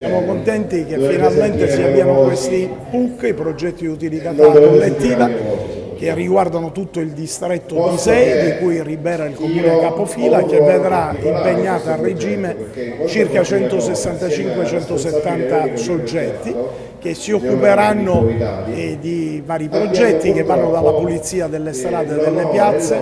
Siamo contenti che finalmente si avviano questi PUC, i progetti di utilità collettiva, che riguardano tutto il distretto di Sei, di cui Ribera è il comune capofila, che vedrà impegnata a regime circa 165-170 soggetti che si occuperanno di vari progetti che vanno dalla pulizia delle strade e delle piazze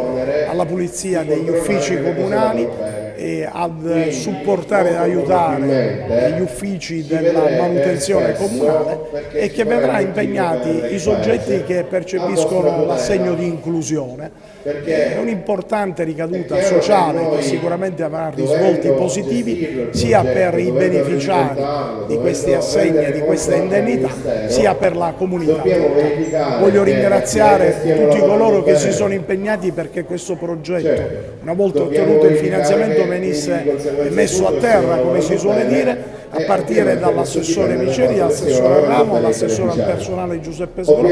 alla pulizia degli uffici comunali e ad supportare ed aiutare gli uffici della manutenzione comunale, e che vedrà impegnati i soggetti che percepiscono l'assegno di inclusione. È un'importante ricaduta sociale che sicuramente avrà risvolti positivi sia per i beneficiari di questi assegni e di queste indennità, sia per la comunità tutta. Voglio ringraziare tutti coloro che si sono impegnati perché questo progetto, una volta ottenuto il finanziamento, venisse messo a terra, come si suole dire, a partire dall'assessore Miceri, all'assessore Ramo, all'assessore al personale Giuseppe Sgro,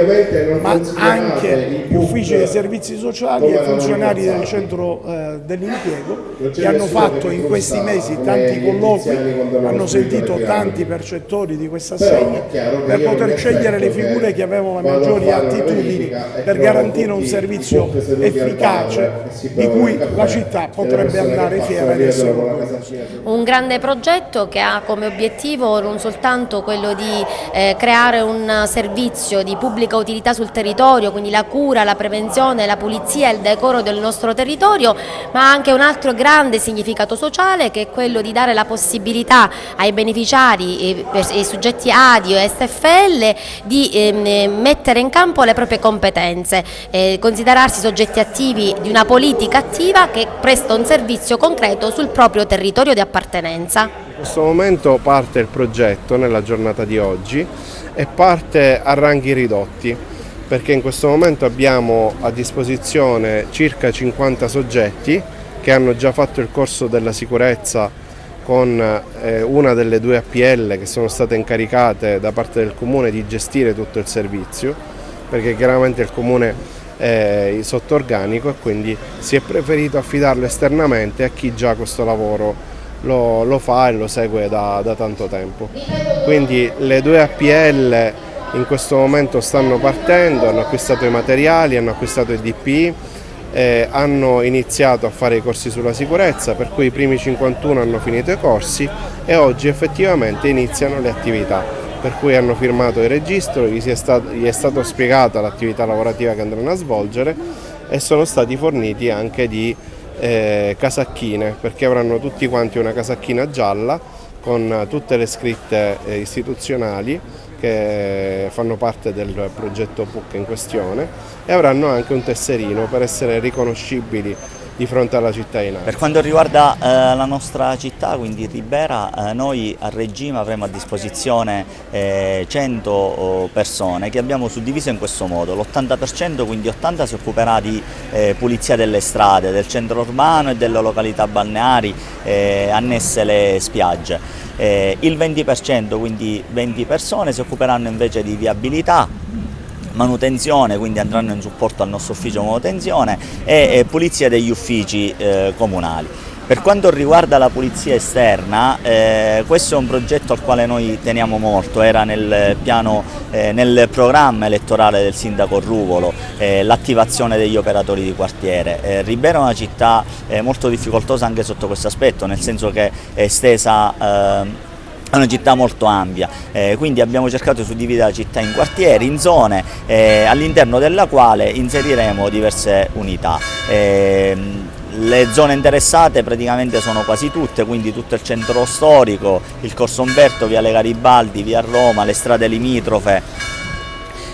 ma anche gli uffici dei servizi sociali e i funzionari del centro dell'impiego, che hanno fatto in questi mesi tanti colloqui, hanno sentito tanti percettori di questi assegni per poter scegliere le figure che avevano le maggiori attitudini per garantire un servizio efficace di cui la città potrebbe andare fiera ed essere orgogliosa. Un grande progetto che ha come obiettivo non soltanto quello di creare un servizio di pubblica utilità sul territorio, quindi la cura, la prevenzione, la pulizia e il decoro del nostro territorio, ma anche un altro grande significato sociale, che è quello di dare la possibilità ai beneficiari, ai soggetti ADI o SFL, di mettere in campo le proprie competenze, considerarsi soggetti attivi di una politica attiva che presta un servizio concreto sul proprio territorio di appartenenza. In questo momento parte il progetto nella giornata di oggi e parte a ranghi ridotti, perché in questo momento abbiamo a disposizione circa 50 soggetti che hanno già fatto il corso della sicurezza con una delle due APL che sono state incaricate da parte del Comune di gestire tutto il servizio, perché chiaramente il Comune è sotto organico e quindi si è preferito affidarlo esternamente a chi già questo lavoro lo fa e lo segue da tanto tempo. Quindi le due APL in questo momento stanno partendo, hanno acquistato i materiali, hanno acquistato i DPI, hanno iniziato a fare i corsi sulla sicurezza, per cui i primi 51 hanno finito i corsi e oggi effettivamente iniziano le attività, per cui hanno firmato il registro, gli è stata spiegata l'attività lavorativa che andranno a svolgere e sono stati forniti anche di casacchine, perché avranno tutti quanti una casacchina gialla con tutte le scritte istituzionali che fanno parte del progetto PUC in questione, e avranno anche un tesserino per essere riconoscibili di fronte alla cittadinanza. Per quanto riguarda la nostra città, quindi Ribera, noi a regime avremo a disposizione 100 persone che abbiamo suddiviso in questo modo: l'80%, quindi 80, si occuperà di pulizia delle strade, del centro urbano e delle località balneari annesse le spiagge. Il 20%, quindi 20 persone, si occuperanno invece di viabilità, manutenzione, quindi andranno in supporto al nostro ufficio manutenzione, e pulizia degli uffici comunali. Per quanto riguarda la pulizia esterna, questo è un progetto al quale noi teniamo molto, era nel programma elettorale del sindaco Ruvolo, l'attivazione degli operatori di quartiere. Ribera è una città molto difficoltosa anche sotto questo aspetto, nel senso che è estesa, è una città molto ampia, quindi abbiamo cercato di suddividere la città in quartieri, in zone, all'interno della quale inseriremo diverse unità. Le zone interessate praticamente sono quasi tutte, quindi tutto il centro storico, il Corso Umberto, Viale Garibaldi, Via Roma, le strade limitrofe,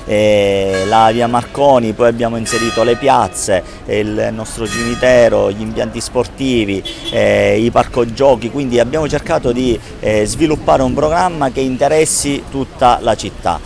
la via Marconi, poi abbiamo inserito le piazze, il nostro cimitero, gli impianti sportivi, i parco giochi, quindi abbiamo cercato di sviluppare un programma che interessi tutta la città.